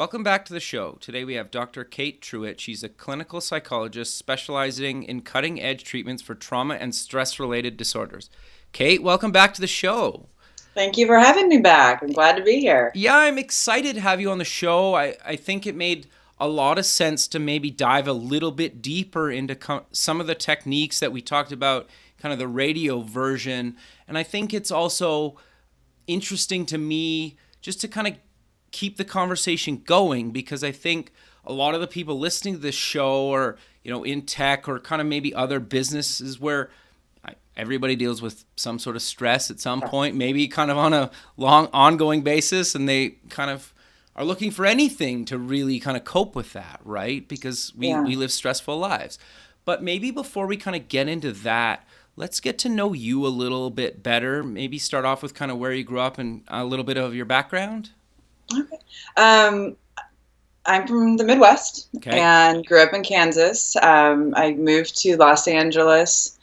Welcome back to the show. Today we have Dr. Kate Truitt. She's a clinical psychologist specializing in cutting-edge treatments for trauma and stress-related disorders. Kate, welcome back to the show. Thank you for having me back. I'm glad to be here. Yeah, I'm excited to have you on the show. I think it made a lot of sense to maybe dive a little bit deeper into some of the techniques that we talked about, kind of the radio version. And I think it's also interesting to me just to kind of keep the conversation going, because I think a lot of the people listening to this show are, in tech or kind of maybe other businesses where everybody deals with some sort of stress at some point, maybe kind of on a long ongoing basis, and they kind of are looking for anything to really kind of cope with that, right? Because we live stressful lives. But maybe before we kind of get into that, let's get to know you a little bit better. Maybe start off with kind of where you grew up and a little bit of your background. Okay. I'm from the Midwest and grew up in Kansas. I moved to Los Angeles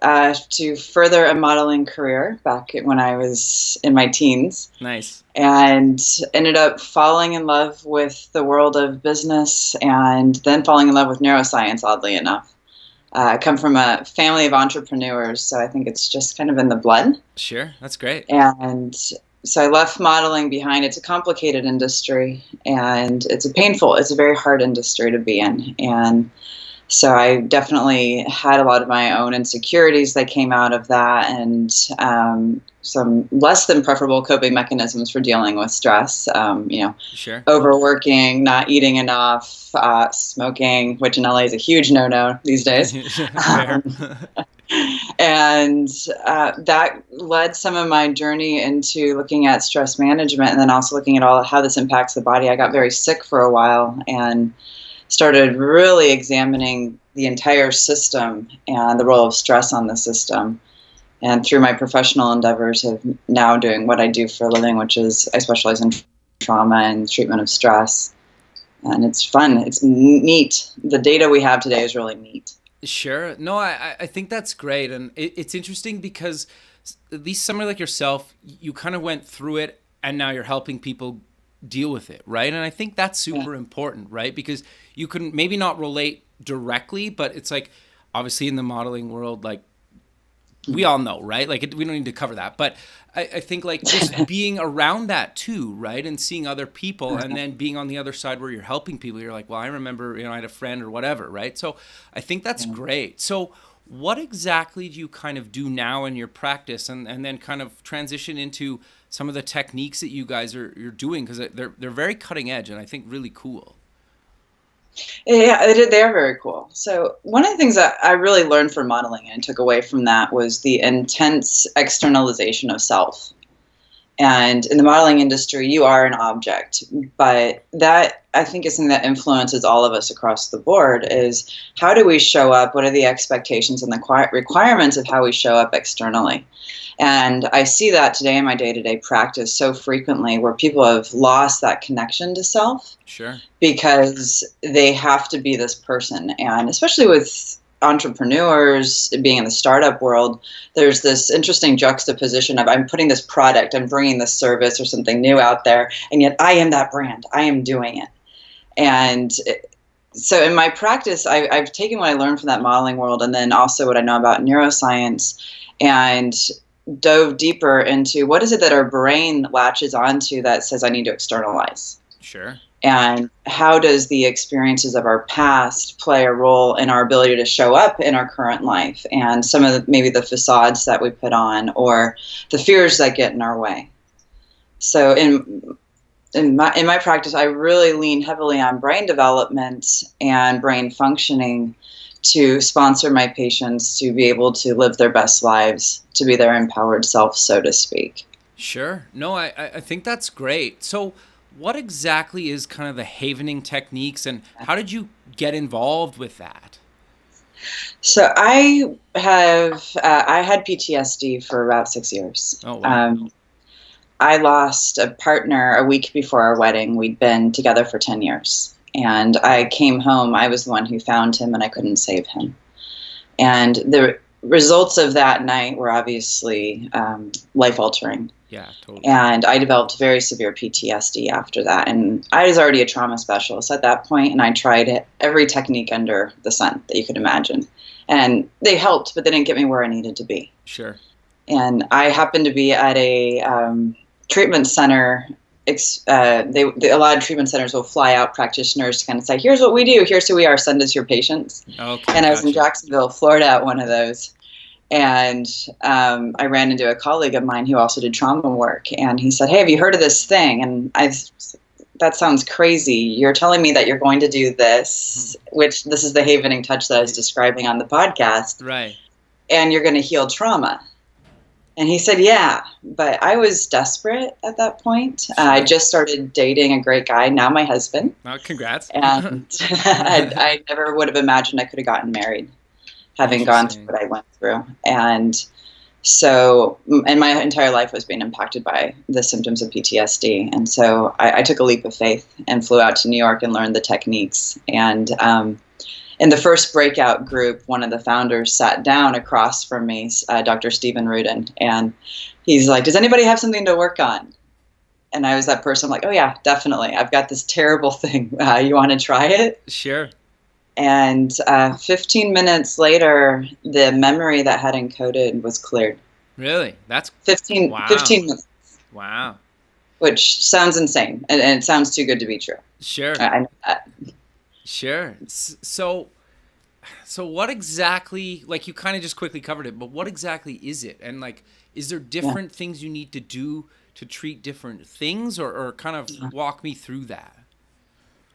to further a modeling career back when I was in my teens. Nice. And ended up falling in love with the world of business and then falling in love with neuroscience, oddly enough. I come from a family of entrepreneurs, so I think it's just kind of in the blood. Sure, that's great. And so I left modeling behind. It's a complicated industry, and it's a very hard industry to be in. And so I definitely had a lot of my own insecurities that came out of that, and some less than preferable coping mechanisms for dealing with stress. Sure. Overworking, not eating enough, smoking, which in LA is a huge no-no these days. And that led some of my journey into looking at stress management, and then also looking at how this impacts the body. I got very sick for a while and started really examining the entire system and the role of stress on the system. And through my professional endeavors of now doing what I do for a living, which is I specialize in trauma and treatment of stress. And it's fun. It's neat. The data we have today is really neat. Sure. No, I think that's great. And it's interesting because at least somebody like yourself, you kind of went through it and now you're helping people deal with it, right? And I think that's super important, right? Because you can maybe not relate directly, but it's like, obviously in the modeling world, like we all know, right? Like we don't need to cover that, but I think like just being around that too, right? And seeing other people and then being on the other side where you're helping people, you're like, well, I remember, I had a friend or whatever, right? So I think that's great. So what exactly do you kind of do now in your practice, and then kind of transition into some of the techniques that you guys you're doing, because they're very cutting edge and I think really cool. Yeah, they are very cool. So one of the things that I really learned from modeling and took away from that was the intense externalization of self. And in the modeling industry, you are an object, but that I think is something that influences all of us across the board is how do we show up? What are the expectations and the requirements of how we show up externally? And I see that today in my day-to-day practice so frequently where people have lost that connection to self. Sure. Because they have to be this person. And especially with entrepreneurs being in the startup world, there's this interesting juxtaposition of I'm putting this product, I'm bringing this service or something new out there, and yet I am that brand. I am doing it. And so in my practice, I've taken what I learned from that modeling world and then also what I know about neuroscience and dove deeper into what is it that our brain latches onto that says I need to externalize. Sure. And how does the experiences of our past play a role in our ability to show up in our current life, and some of maybe the facades that we put on or the fears that get in our way. So in my practice, I really lean heavily on brain development and brain functioning to sponsor my patients to be able to live their best lives, to be their empowered self, so to speak. Sure. No, I think that's great. So what exactly is kind of the havening techniques, and how did you get involved with that? So I had PTSD for about 6 years. Oh, wow. I lost a partner a week before our wedding. We'd been together for 10 years. And I came home. I was the one who found him, and I couldn't save him. And results of that night were obviously life altering. Yeah, totally. And I developed very severe PTSD after that. And I was already a trauma specialist at that point, and I tried every technique under the sun that you could imagine. And they helped, but they didn't get me where I needed to be. Sure. And I happened to be at a treatment center. A lot of treatment centers will fly out practitioners to kind of say, here's what we do, here's who we are, send us your patients. Okay, and I was in Jacksonville, Florida at one of those. And I ran into a colleague of mine who also did trauma work. And he said, hey, have you heard of this thing? And that sounds crazy. You're telling me that you're going to do this, which this is the havening touch that I was describing on the podcast. Right. And you're going to heal trauma. And he said, yeah, but I was desperate at that point. Sure. I just started dating a great guy, now my husband. Oh, congrats. And I never would have imagined I could have gotten married, having gone through what I went through. And so, and my entire life was being impacted by the symptoms of PTSD. And so I took a leap of faith and flew out to New York and learned the techniques. And in the first breakout group, one of the founders sat down across from me, Dr. Stephen Rudin, and he's like, does anybody have something to work on? And I was that person, like, oh yeah, definitely. I've got this terrible thing. You want to try it? Sure. And 15 minutes later, the memory that had encoded was cleared. Really? That's 15 minutes. Wow. Which sounds insane, and it sounds too good to be true. Sure. I know that. Sure. So what exactly, like you kind of just quickly covered it, but what exactly is it? And like, is there different things you need to do to treat different things, or kind of walk me through that?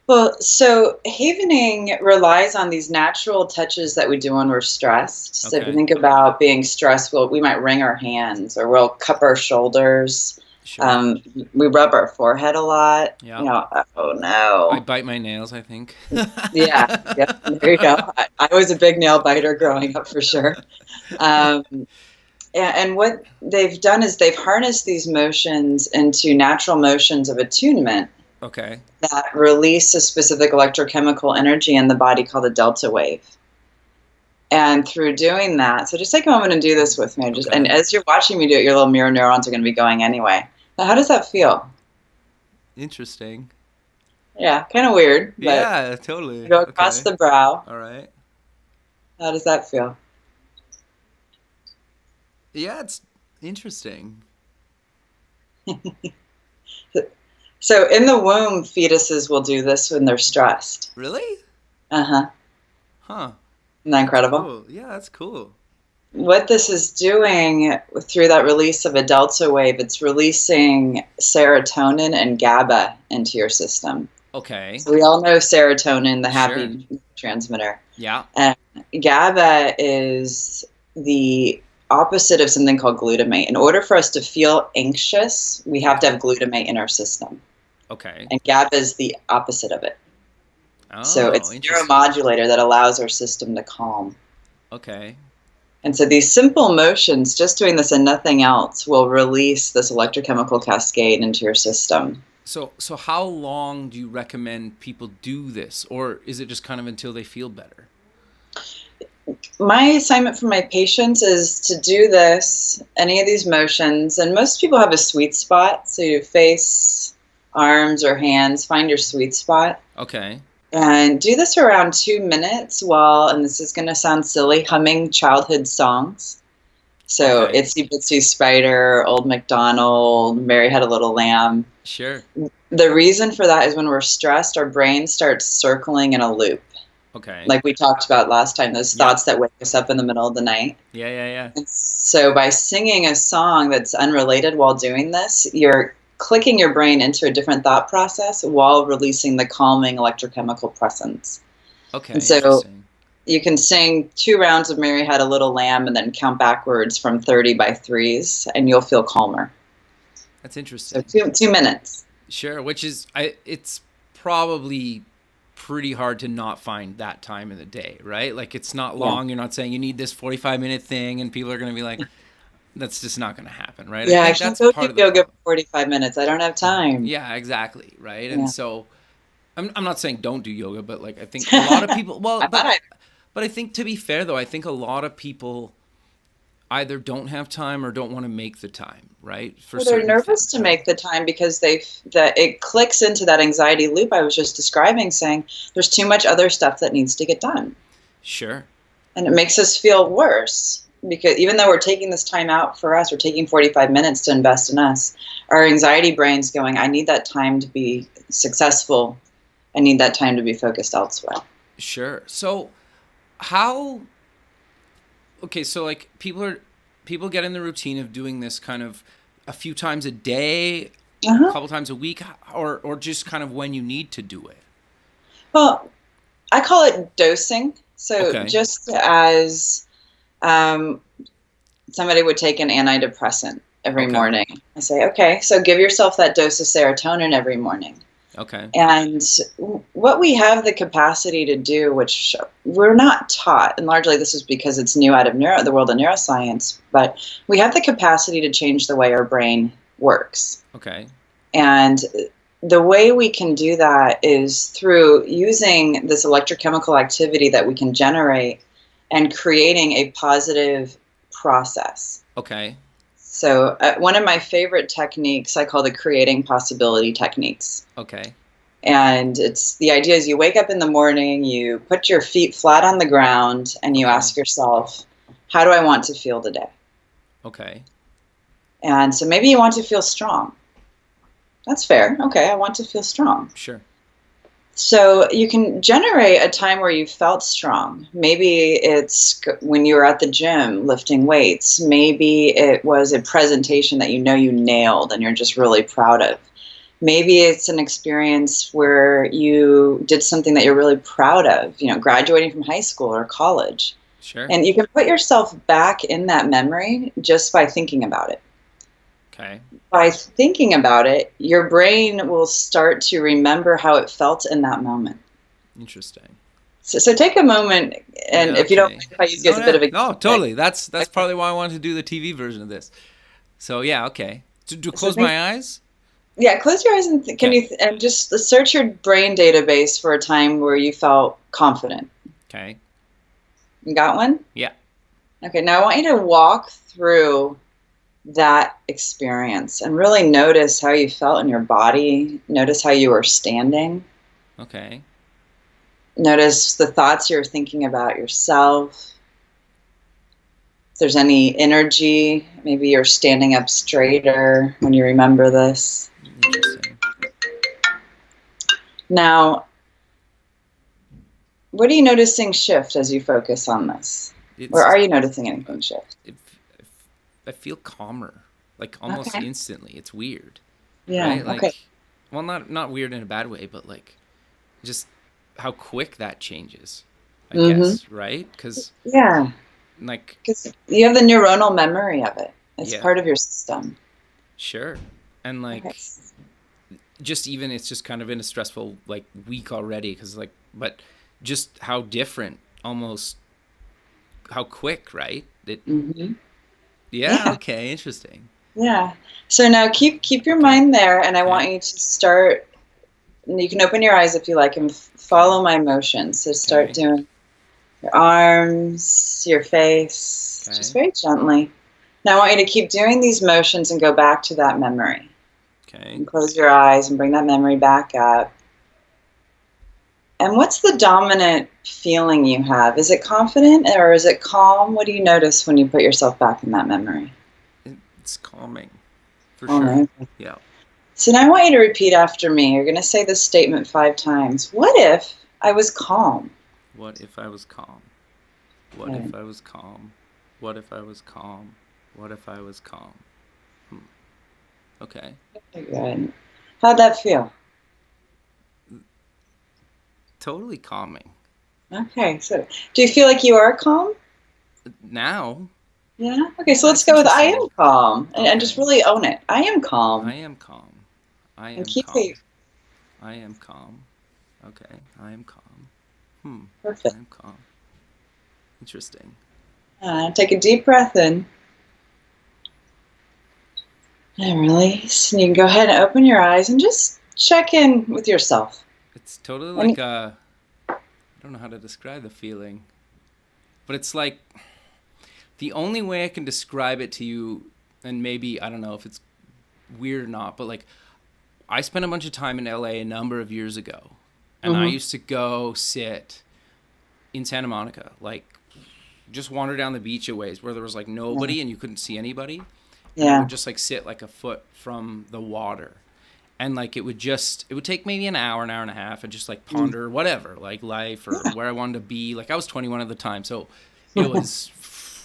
Well, so havening relies on these natural touches that we do when we're stressed. So if you think about being stressed, we might wring our hands, or we'll cup our shoulders. Sure. We rub our forehead a lot. Yeah. You know, oh no. I bite my nails, I think. Yeah, there you go. I was a big nail biter growing up for sure. And what they've done is they've harnessed these motions into natural motions of attunement. Okay. That release a specific electrochemical energy in the body called a delta wave. And through doing that, so just take a moment and do this with me. And as you're watching me do it, your little mirror neurons are going to be going anyway. Now, how does that feel? Interesting. Yeah, kind of weird. But yeah, totally. You go across the brow. All right. How does that feel? Yeah, it's interesting. So in the womb, fetuses will do this when they're stressed. Really? Uh-huh. Huh. Isn't that incredible? Cool. Yeah, that's cool. What this is doing through that release of a delta wave, it's releasing serotonin and GABA into your system. Okay. So we all know serotonin, the happy transmitter. Yeah. And GABA is the opposite of something called glutamate. In order for us to feel anxious, we have to have glutamate in our system. Okay. And GABA is the opposite of it. Oh, so it's a neuromodulator that allows our system to calm. Okay. And so these simple motions, just doing this and nothing else, will release this electrochemical cascade into your system. So how long do you recommend people do this? Or is it just kind of until they feel better? My assignment for my patients is to do this, any of these motions, and most people have a sweet spot. So you face, arms, or hands, find your sweet spot. Okay. And do this for around 2 minutes while, and this is going to sound silly, humming childhood songs. So Itsy Bitsy Spider, Old MacDonald, Mary Had a Little Lamb. Sure. The reason for that is when we're stressed, our brain starts circling in a loop. Okay. Like we talked about last time, those thoughts that wake us up in the middle of the night. Yeah. And so by singing a song that's unrelated while doing this, you're clicking your brain into a different thought process while releasing the calming electrochemical presence. Okay. And so you can sing 2 rounds of Mary Had a Little Lamb and then count backwards from 30 by threes, and you'll feel calmer. That's interesting. So 2 minutes. Sure, which is, it's probably pretty hard to not find that time in the day, right? Like it's not long. You're not saying you need this 45-minute thing and people are going to be like, that's just not going to happen, right? Yeah, I can't go do yoga for 45 minutes. I don't have time. Yeah, exactly, right? And so I'm not saying don't do yoga, but like I think a lot of people, but I think to be fair though, I think a lot of people either don't have time or don't want to make the time, right? For Or they're certain nervous things, to right? make the time because that it clicks into that anxiety loop I was just describing, saying there's too much other stuff that needs to get done. Sure. And it makes us feel worse because even though we're taking this time out for us, we're taking 45 minutes to invest in us, our anxiety brain's going, I need that time to be successful. I need that time to be focused elsewhere. Sure. So how, okay, so like people get in the routine of doing this kind of a few times a day, a Uh-huh. couple times a week, or just kind of when you need to do it. Well, I call it dosing. So Okay. just as um, somebody would take an antidepressant every Okay. morning, I say, okay, so give yourself that dose of serotonin every morning. Okay. And what we have the capacity to do, which we're not taught, and largely this is because it's new out of the world of neuroscience, but we have the capacity to change the way our brain works. Okay. And the way we can do that is through using this electrochemical activity that we can generate and creating a positive process. Okay. So one of my favorite techniques I call the creating possibility techniques. Okay. And it's the idea is you wake up in the morning, you put your feet flat on the ground, and you Okay. ask yourself, how do I want to feel today? Okay. And so maybe you want to feel strong. That's fair. Okay, I want to feel strong. Sure. So you can generate a time where you felt strong. Maybe it's when you were at the gym lifting weights. Maybe it was a presentation that you know you nailed and you're just really proud of. Maybe it's an experience where you did something that you're really proud of, graduating from high school or college. Sure. And you can put yourself back in that memory just by thinking about it. Okay. By thinking about it, your brain will start to remember how it felt in that moment. Interesting. So take a moment, and Yeah, if you don't okay. mind if I use you as a bit of a No, totally. That's probably why I wanted to do the TV version of this. So yeah, okay. To so close my eyes? yeah, close your eyes and Okay. and just search your brain database for a time where you felt confident. Okay. You got one? Yeah. Okay, now I want you to walk through that experience and really notice how you felt in your body. Notice how you were standing. Okay. Notice the thoughts you're thinking about yourself. If there's any energy, maybe you're standing up straighter when you remember this. Interesting. Now, what are you noticing shift as you focus on this? Or are you noticing anything shift? I feel calmer, like almost Okay. instantly. It's weird, Yeah. right? Okay. Like, well, not weird in a bad way, but like, just how quick that changes, I Mm-hmm. guess, right? Because Yeah. like, Because you have the neuronal memory of it. It's yeah, part of your system. sure, and Okay. like, just even it's just kind of in a stressful like week already, because like, but just how different, almost how quick, right? It, Mm-hmm. yeah, Yeah. okay, interesting. Yeah. So now keep your Okay, mind there, and I okay, want you to start. And you can open your eyes if you like and okay, follow my motions. So start okay, doing your arms, your face, just okay, very gently. Now I want you to keep doing these motions and go back to that memory. okay. And close your eyes and bring that memory back up. And what's the dominant feeling you have? Is it confident or is it calm? What do you notice when you put yourself back in that memory? It's calming, for Oh, sure. no. Yeah. So now I want you to repeat after me. You're going to say this statement 5 times. What if I was calm? What if I was calm? What Okay. if I was calm? What if I was calm? What if I was calm? Hmm. Okay. Very good. How'd that feel? Totally calming. Okay. So do you feel like you are calm? Now, Yeah. Okay. yeah, So let's that's go with I interesting. am calm and just Okay. really own it. I am I calm. am calm. I And am keep it calm. I am calm. Okay. I am calm. Hmm. I perfect. am calm. Interesting. Take a deep breath in and release. And you can go ahead and open your eyes and just check in with yourself. It's totally And like I don't know how to describe the feeling, but it's like the only way I can describe it to you, and maybe, I don't know if it's weird or not, but like, I spent a bunch of time in LA a number of years ago, and I used to go sit in Santa Monica, like just wander down the beach a ways where there was like nobody and you couldn't see anybody. And I would just like sit like a foot from the water. And like it would take maybe an hour and a half and just like ponder whatever, like life or where I wanted to be. Like I was 21 at the time, so it was,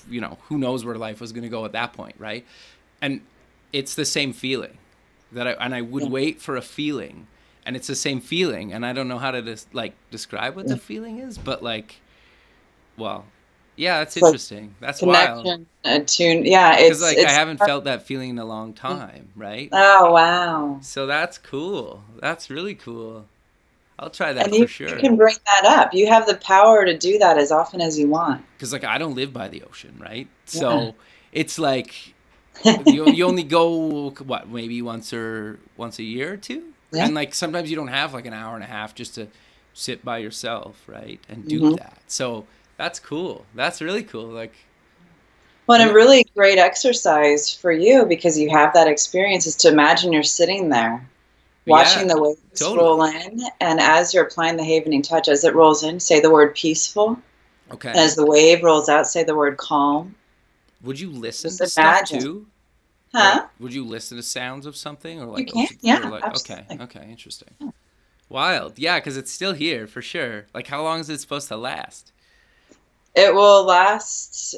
you know, who knows where life was going to go at that point, right? And it's the same feeling I would wait for a feeling, and it's the same feeling, and I don't know how to describe what the feeling is, but like, well, yeah, that's interesting. That's wild. Attune, yeah. Because like I haven't felt that feeling in a long time, right? Oh wow! So that's cool. That's really cool. I'll try that for sure. You can bring that up. You have the power to do that as often as you want. Because like I don't live by the ocean, right? So it's like you only go maybe once a year or two, and like sometimes you don't have like an hour and a half just to sit by yourself, right, and do that. So that's cool. That's really cool. Like, well, and a really great exercise for you, because you have that experience, is to imagine you're sitting there watching the waves roll in, and as you're applying the havening touch, as it rolls in, say the word peaceful. Okay. And as the wave rolls out, say the word calm. Would you listen to stuff too? Huh? Or would you listen to sounds of something, or like? You can, absolutely. Okay, interesting. Yeah. Wild, yeah, because it's still here for sure. Like, how long is it supposed to last? It will last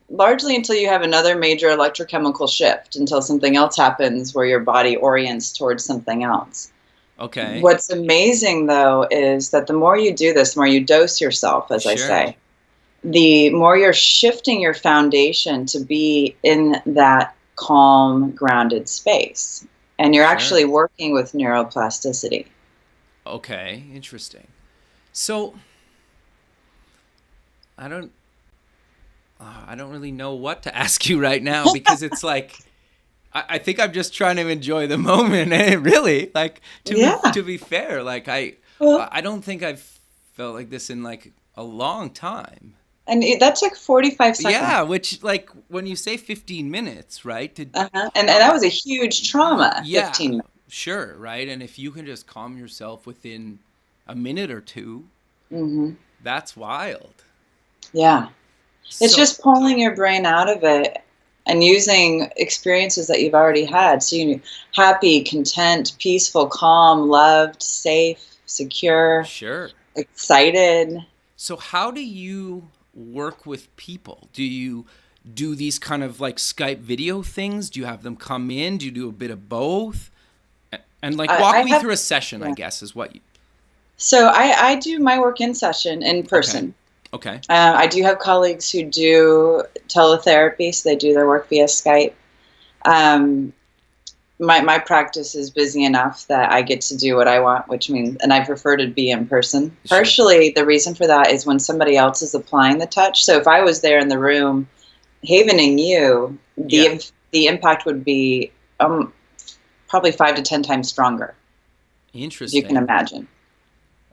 largely until you have another major electrochemical shift, until something else happens where your body orients towards something else. Okay. What's amazing, though, is that the more you do this, the more you dose yourself, as I say, the more you're shifting your foundation to be in that calm, grounded space. And you're actually working with neuroplasticity. Okay, interesting. So I don't really know what to ask you right now, because it's like, I think I'm just trying to enjoy the moment. And really, like, to be fair, like I don't think I've felt like this in like a long time. And that took 45 seconds. Yeah, which, like, when you say 15 minutes, right? And that was a huge trauma, 15 minutes. Sure, right? And if you can just calm yourself within a minute or two, that's wild. Yeah. It's just pulling your brain out of it and using experiences that you've already had. So you're happy, content, peaceful, calm, loved, safe, secure, excited. So how do you work with people? Do you do these kind of like Skype video things? Do you have them come in? Do you do a bit of both? And like walk me through a session, I guess, is what you... So I do my work in session in person. Okay. I do have colleagues who do teletherapy, so they do their work via Skype. My practice is busy enough that I get to do what I want, which means, and I prefer to be in person. Sure. Partially, the reason for that is when somebody else is applying the touch. So if I was there in the room, havening you, the impact would be probably 5 to 10 times stronger. Interesting. You can imagine.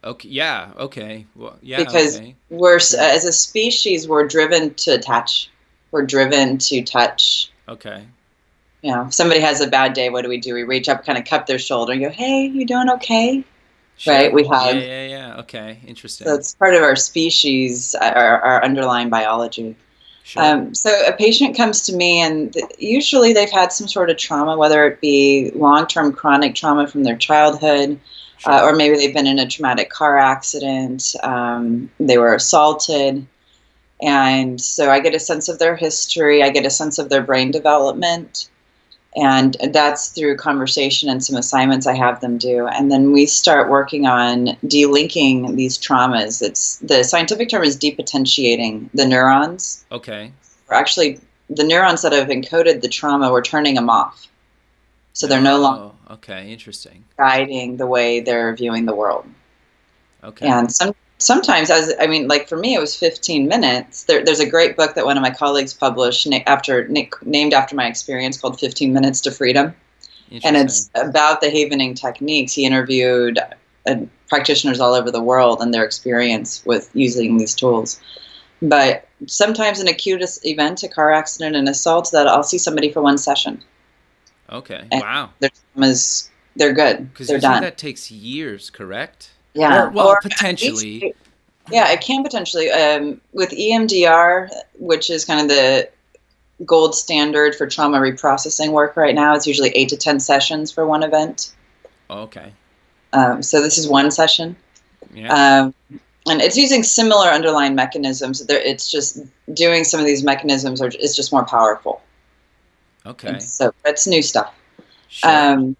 Okay. Yeah. Okay. Well, yeah. Because we're as a species, we're driven to attach. We're driven to touch. Okay. You know, if somebody has a bad day, what do? We reach up, kind of cup their shoulder, and go, "Hey, you doing okay?" Sure. Right? We hug. Yeah. Okay. Interesting. So it's part of our species, our underlying biology. Sure. So a patient comes to me, and usually they've had some sort of trauma, whether it be long-term chronic trauma from their childhood, or maybe they've been in a traumatic car accident, they were assaulted. And so I get a sense of their history, I get a sense of their brain development, and that's through conversation and some assignments I have them do. And then we start working on delinking these traumas. The scientific term is depotentiating the neurons. Okay. Or actually, the neurons that have encoded the trauma, we're turning them off. So they're no longer interesting. Guiding the way they're viewing the world. Okay. And sometimes, like for me, it was 15 minutes. There's a great book that one of my colleagues published named after my experience, called 15 Minutes to Freedom. And it's about the havening techniques. He interviewed practitioners all over the world and their experience with using these tools. But sometimes an acute event, a car accident, an assault, that I'll see somebody for one session. Okay. And Wow. their traumas, they're good. Because They're usually done. that takes years, correct? Or, Yeah. well, potentially. Yeah, it can potentially. With EMDR, which is kind of the gold standard for trauma reprocessing work right now, it's usually 8 to 10 sessions for one event. Okay. So this is one session. Yeah. And it's using similar underlying mechanisms. It's just doing some of these mechanisms is just more powerful. Okay. And so that's new stuff. Sure.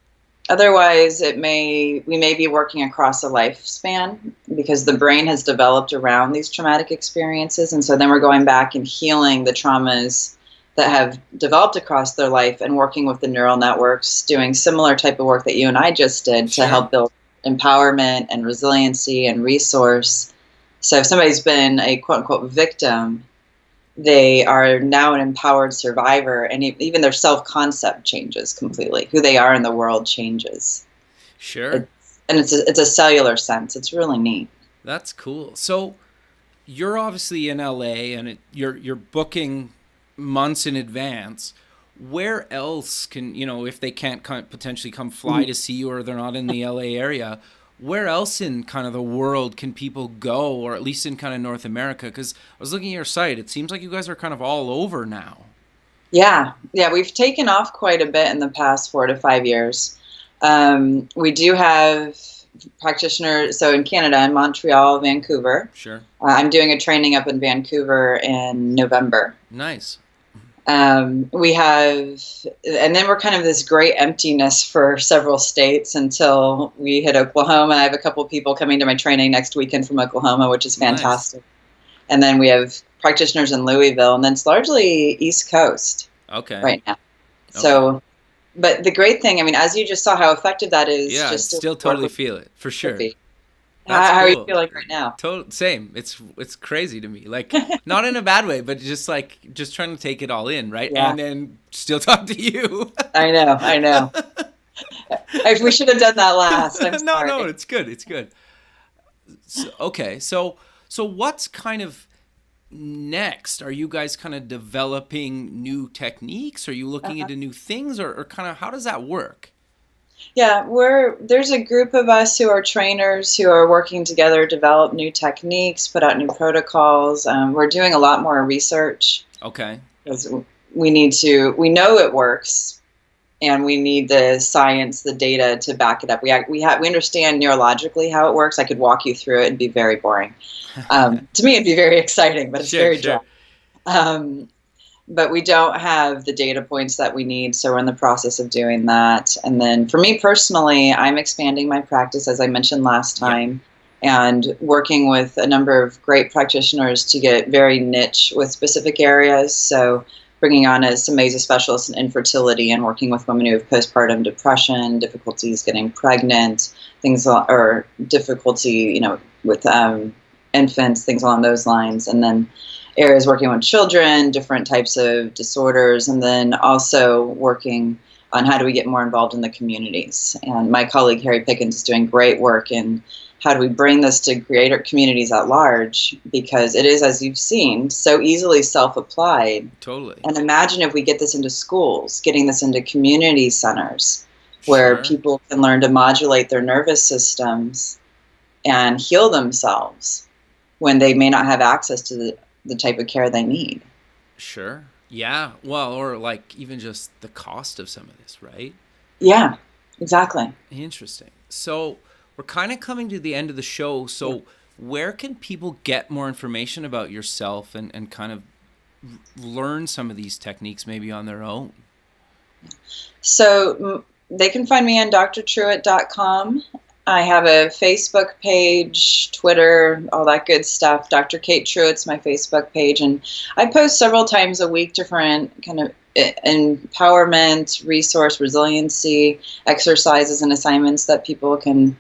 Otherwise, we may be working across a lifespan because the brain has developed around these traumatic experiences. And so then we're going back and healing the traumas that have developed across their life and working with the neural networks, doing similar type of work that you and I just did to help build empowerment and resiliency and resource. So if somebody's been a quote-unquote victim, they are now an empowered survivor, and even their self-concept changes completely. Who they are in the world changes. Sure. It's a cellular sense. It's really neat. That's cool. So you're obviously in LA, and you're booking months in advance. Where else can, if they can't potentially come fly to see you, or they're not in the LA area, where else in kind of the world can people go, or at least in kind of North America? Because I was looking at your site. It seems like you guys are kind of all over now. Yeah. We've taken off quite a bit in the past 4 to 5 years. We do have practitioners. So in Canada, in Montreal, Vancouver. Sure. I'm doing a training up in Vancouver in November. Nice. We have, and then we're kind of this great emptiness for several states until we hit Oklahoma. I have a couple people coming to my training next weekend from Oklahoma, which is fantastic. Nice. And then we have practitioners in Louisville, and then it's largely East Coast right now. So, but the great thing, I mean, as you just saw how effective that is. Yeah, just I still totally feel it, for sure. How are you feeling right now? Same. It's crazy to me. Like, not in a bad way, but just trying to take it all in, right? Yeah. And then still talk to you. I know. We should have done that last. I'm sorry. No, it's good. So what's kind of next? Are you guys kind of developing new techniques? Are you looking into new things, or kind of how does that work? Yeah, there's a group of us who are trainers who are working together, develop new techniques, put out new protocols. We're doing a lot more research. Okay. Because we know it works, and we need the science, the data to back it up. We understand neurologically how it works. I could walk you through it and be very boring. To me, it'd be very exciting, but it's very dry. But we don't have the data points that we need, so we're in the process of doing that. And then for me personally, I'm expanding my practice, as I mentioned last time, and working with a number of great practitioners to get very niche with specific areas. So bringing on some major specialists in infertility and working with women who have postpartum depression, difficulties getting pregnant, or difficulty, with infants, things along those lines. And then areas working with children, different types of disorders, and then also working on how do we get more involved in the communities. And my colleague Harry Pickens is doing great work in how do we bring this to greater communities at large, because it is, as you've seen, so easily self-applied. Totally. And imagine if we get this into schools, getting this into community centers where people can learn to modulate their nervous systems and heal themselves when they may not have access to the type of care they need. Sure. Yeah. Well, or like even just the cost of some of this, right? Yeah, exactly. Interesting. So we're kind of coming to the end of the show. So where can people get more information about yourself and kind of learn some of these techniques maybe on their own? So they can find me on drtruitt.com. I have a Facebook page, Twitter, all that good stuff. Dr. Kate Truitt's my Facebook page, and I post several times a week different kind of empowerment, resource, resiliency, exercises and assignments that people can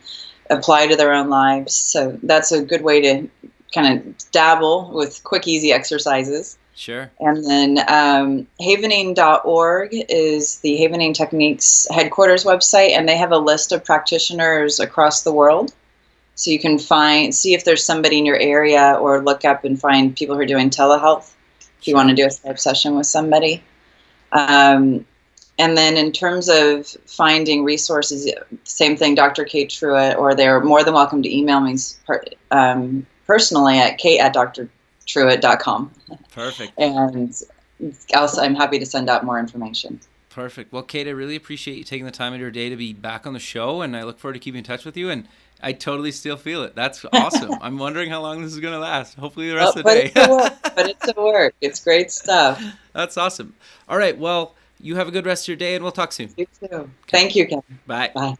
apply to their own lives. So that's a good way to kind of dabble with quick, easy exercises. Sure. And then havening.org is the Havening Techniques headquarters website, and they have a list of practitioners across the world So you can see if there's somebody in your area, or look up and find people who are doing telehealth if you want to do a Skype session with somebody. And then in terms of finding resources, same thing, Dr. Kate Truitt, or they're more than welcome to email me personally at kate@drtruitt.com. Perfect. And also, I'm happy to send out more information. Perfect. Well, Kate, I really appreciate you taking the time of your day to be back on the show, and I look forward to keeping in touch with you. And I totally still feel it. That's awesome. I'm wondering how long this is going to last. Hopefully the rest of the day. Put it to work. It's great stuff. That's awesome. All right. Well, you have a good rest of your day, and we'll talk soon. You too. Thank you, Kevin. Bye. Bye.